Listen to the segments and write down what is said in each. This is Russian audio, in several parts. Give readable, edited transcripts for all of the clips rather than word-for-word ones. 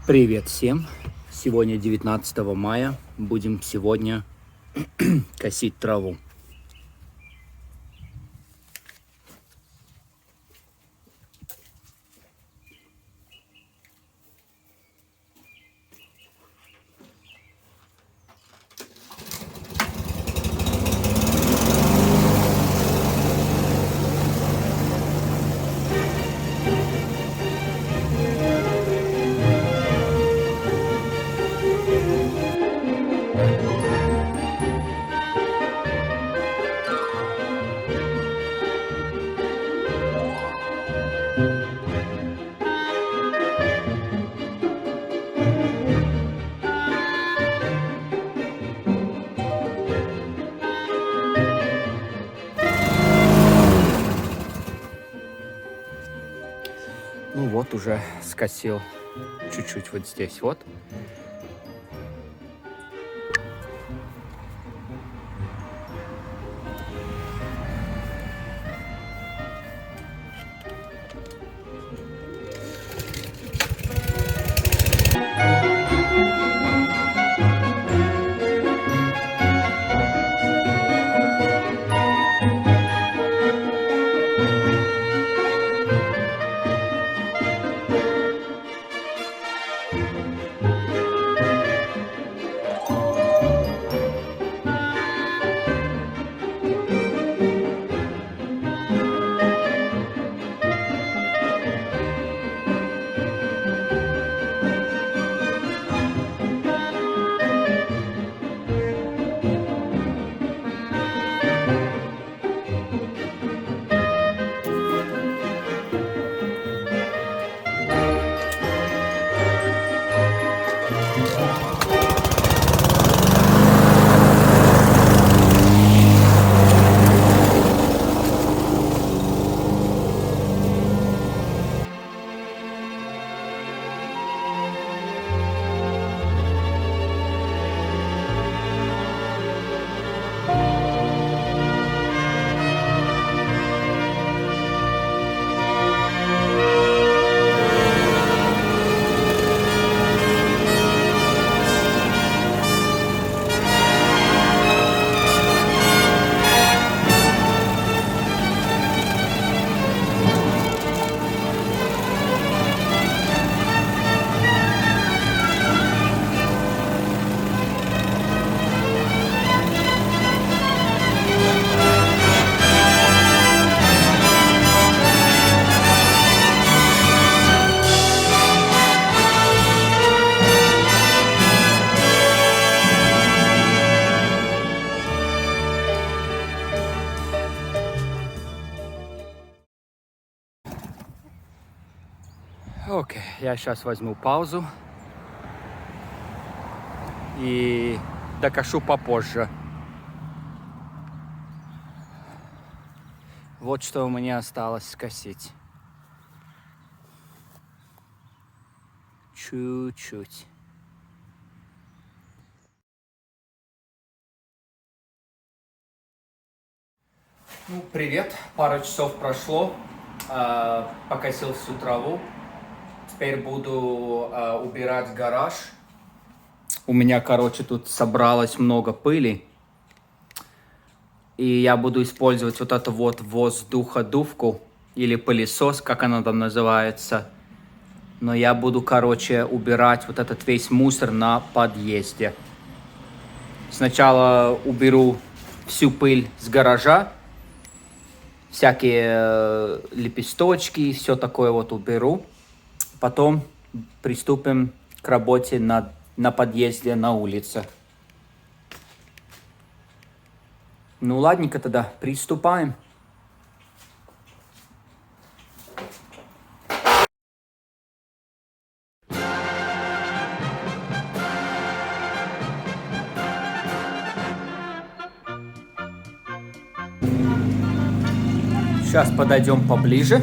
Привет всем! Сегодня 19 мая. Будем сегодня косить траву. Ну вот, уже скосил чуть-чуть вот здесь вот. Окей, я сейчас возьму паузу и докошу попозже. Вот что у меня осталось скосить. Чуть-чуть. Ну, привет. Пару часов прошло. Покосил всю траву. Теперь буду убирать гараж. У меня, короче, тут собралось много пыли. И я буду использовать вот эту вот воздуходувку или пылесос, как она там называется. Но я буду, короче, убирать вот этот весь мусор на подъезде. Сначала уберу всю пыль с гаража. Всякие лепесточки, все такое вот уберу. Потом приступим к работе на подъезде, на улице. Ну, ладненько тогда, приступаем. Сейчас подойдем поближе.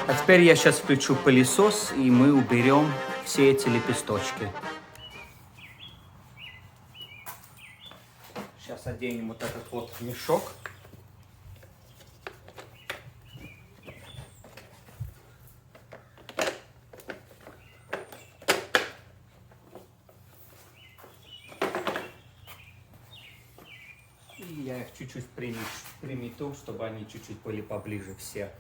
А теперь я сейчас включу пылесос, и мы уберем все эти лепесточки. Сейчас оденем вот этот вот мешок. И я их чуть-чуть примету, чтобы они чуть-чуть были поближе все.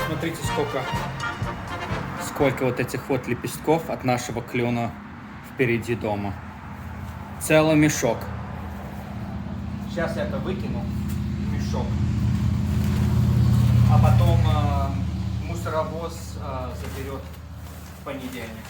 Смотрите, сколько вот этих вот лепестков от нашего клена впереди дома. Целый мешок. Сейчас я это выкину в мешок. А потом мусоровоз заберет в понедельник.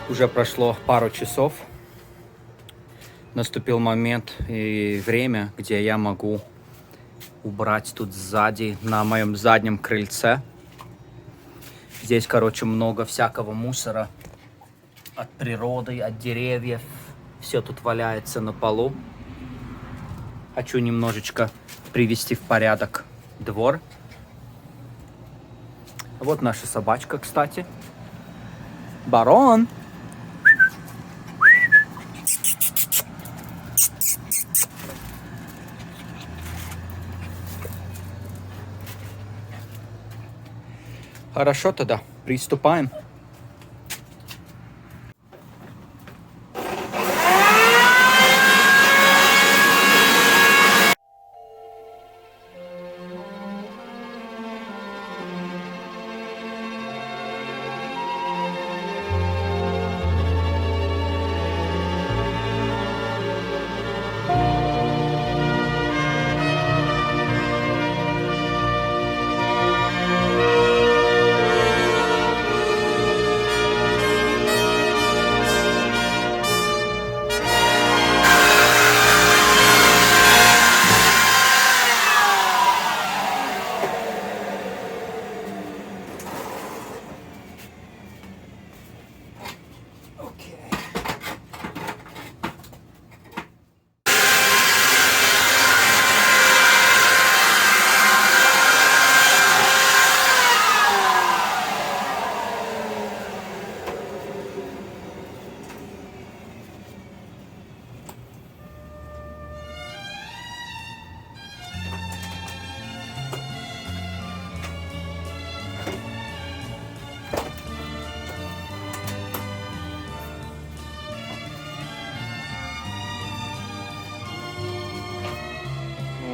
Уже прошло пару часов. Наступил момент и время, где я могу убрать тут сзади, на моем заднем крыльце. Здесь, короче, много всякого мусора от природы, от деревьев. Все тут валяется на полу. Хочу немножечко привести в порядок двор. Вот наша собачка, кстати. Барон! Хорошо, тогда приступаем.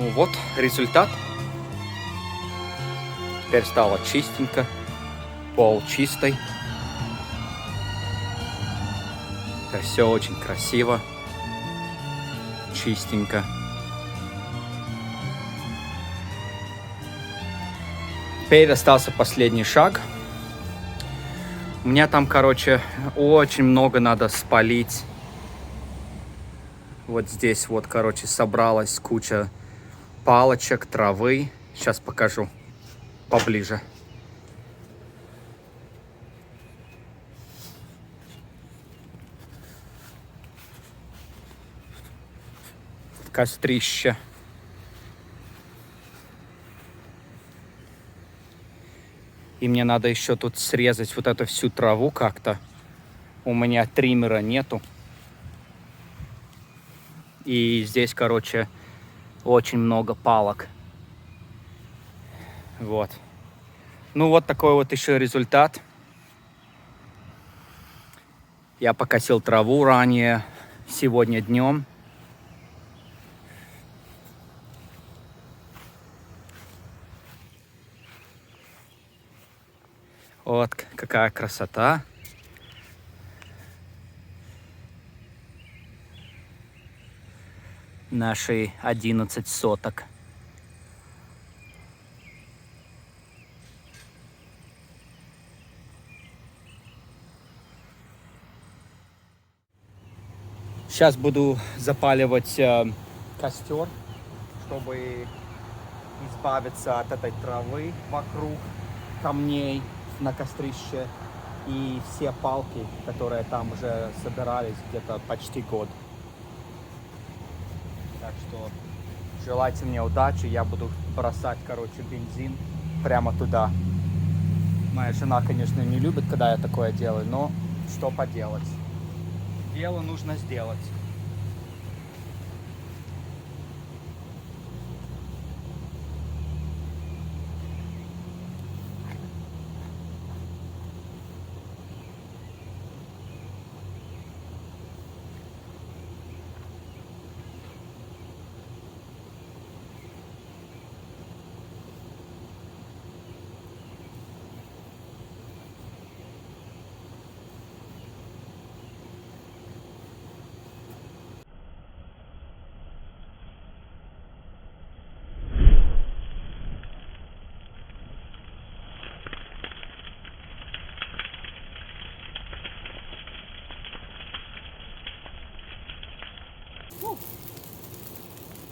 Ну вот результат. Теперь стало чистенько. Пол чистый. Это все очень красиво. Чистенько. Теперь остался последний шаг. У меня там, короче, очень много надо спалить. Вот здесь вот, короче, собралась куча палочек, травы. Сейчас покажу поближе. Кострище. И мне надо еще тут срезать вот эту всю траву как-то. У меня триммера нету. И здесь, короче, очень много палок. Вот. Ну вот такой вот еще результат. Я покосил траву ранее, сегодня днем. Вот какая красота. Наши 11 соток. Сейчас буду запаливать костер, чтобы избавиться от этой травы вокруг камней на кострище и все палки, которые там уже собирались где-то почти год. Так что желайте мне удачи, я буду бросать, короче, бензин прямо туда. Моя жена, конечно, не любит, когда я такое делаю, но что поделать. Дело нужно сделать.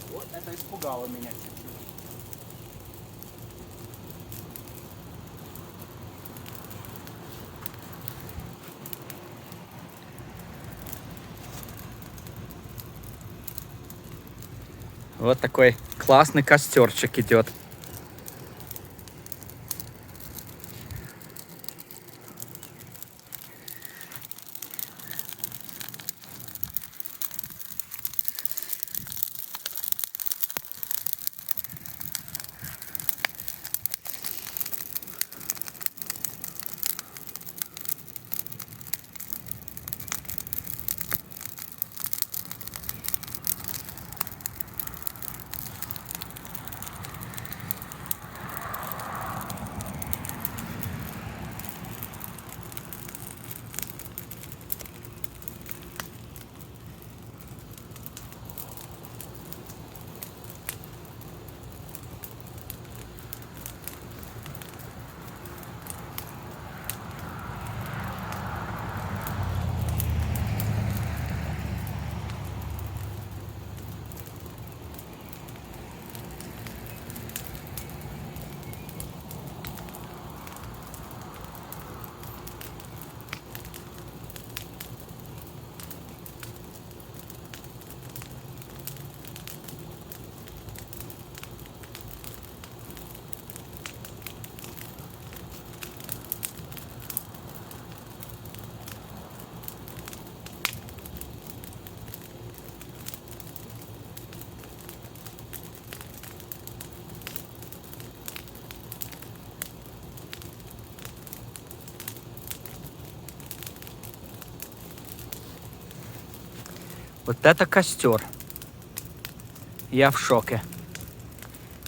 Вот это испугало меня чуть-чуть. Вот такой классный костерчик идет. Вот это костер. Я в шоке.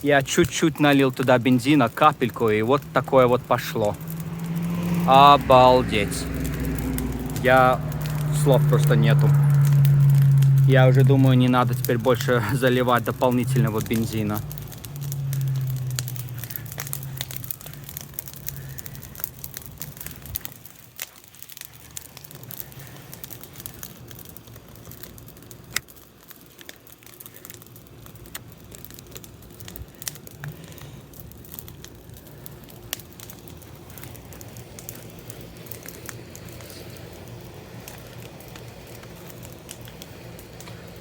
Я чуть-чуть налил туда бензина, капельку, и вот такое вот пошло. Обалдеть. Слов просто нету. Я уже думаю, не надо теперь больше заливать дополнительного бензина.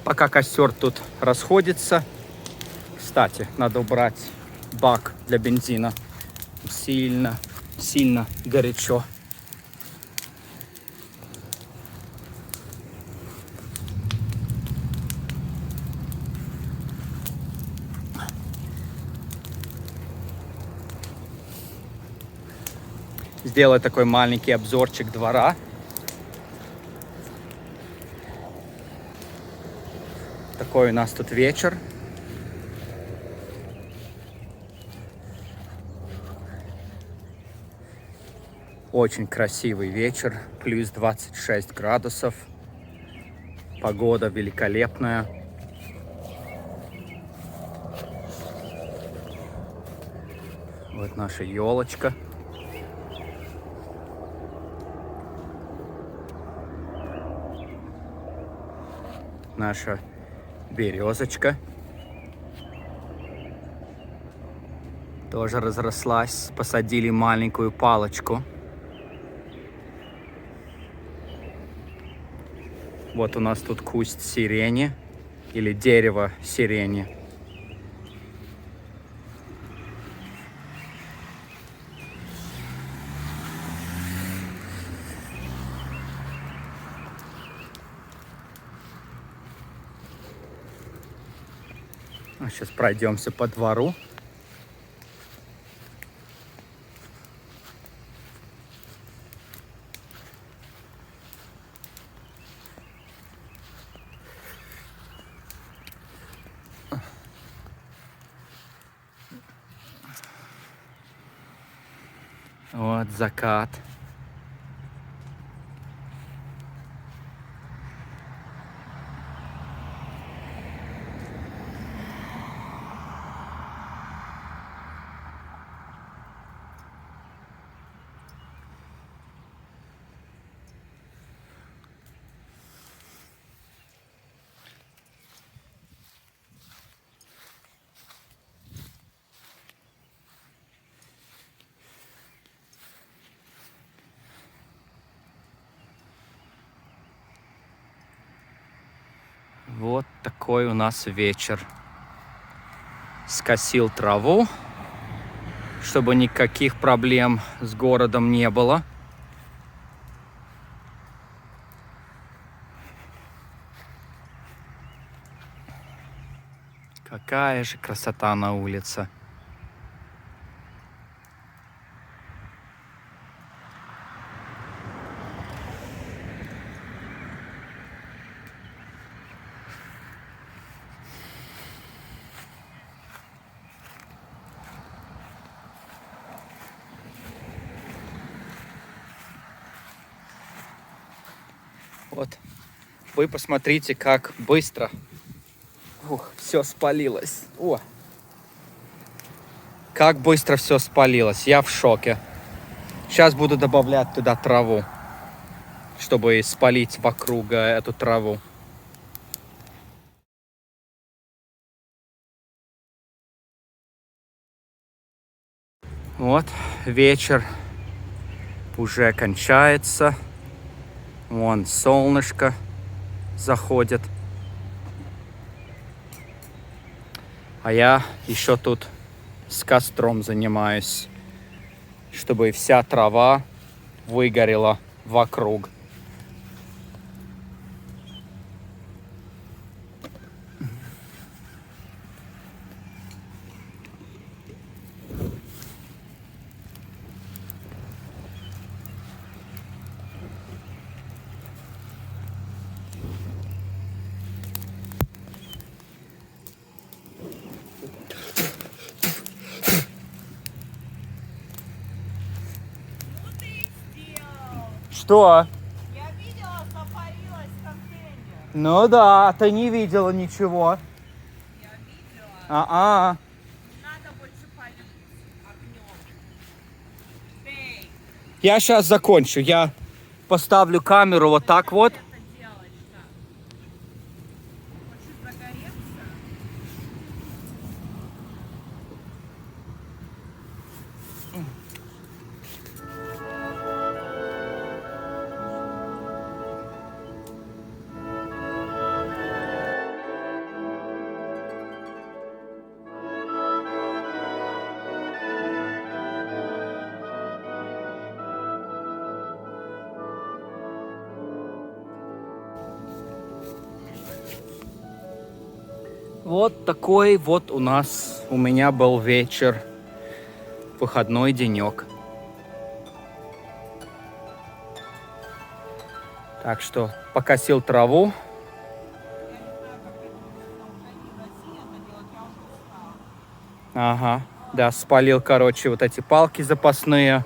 Пока костер тут расходится. Кстати, надо убрать бак для бензина. Сильно горячо. Сделаю такой маленький обзорчик двора. Такой у нас тут вечер. Очень красивый вечер. Плюс 26 градусов. Погода великолепная. Вот наша елочка. Наша березочка тоже разрослась. Посадили маленькую палочку. Вот у нас тут куст сирени или дерево сирени. Сейчас пройдемся по двору. Вот закат. Вот такой у нас вечер. Скосил траву, чтобы никаких проблем с городом не было. Какая же красота на улице. Вот, вы посмотрите, как быстро все спалилось. О, как быстро все спалилось. Я в шоке. Сейчас буду добавлять туда траву, чтобы спалить вокруг эту траву. Вот, вечер уже кончается. Вон солнышко заходит. А я еще тут с костром занимаюсь, чтобы вся трава выгорела вокруг. Что? Я видела, что парилась контейнер. Ну да, ты не видела ничего. Я видела. А-а. Не надо больше палить огнем. Бей. Я сейчас закончу. Я поставлю камеру вот так вот. Это девочка. Хочешь загореться? Вот такой вот у меня был вечер. Выходной денек. Так что покосил траву. Ага. Да, спалил, короче, вот эти палки запасные.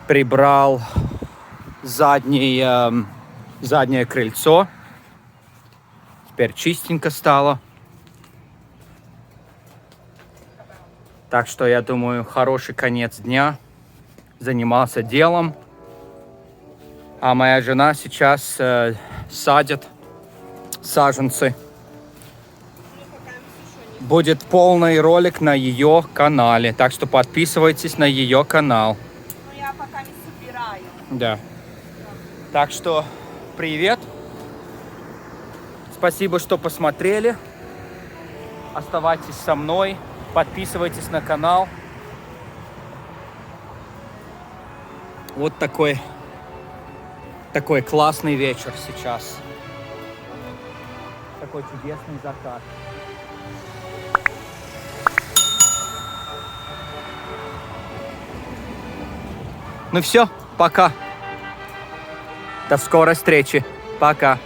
Прибрал заднее крыльцо. Теперь чистенько стало. Так что, я думаю, хороший конец дня. Занимался делом. А моя жена сейчас садит саженцы. Будет полный ролик на ее канале. Так что подписывайтесь на ее канал. Ну я пока не собираю. Да. Так что привет. Спасибо, что посмотрели. Оставайтесь со мной. Подписывайтесь на канал. Вот такой классный вечер сейчас. Такой чудесный закат. Ну все, пока. До скорой встречи. Пока.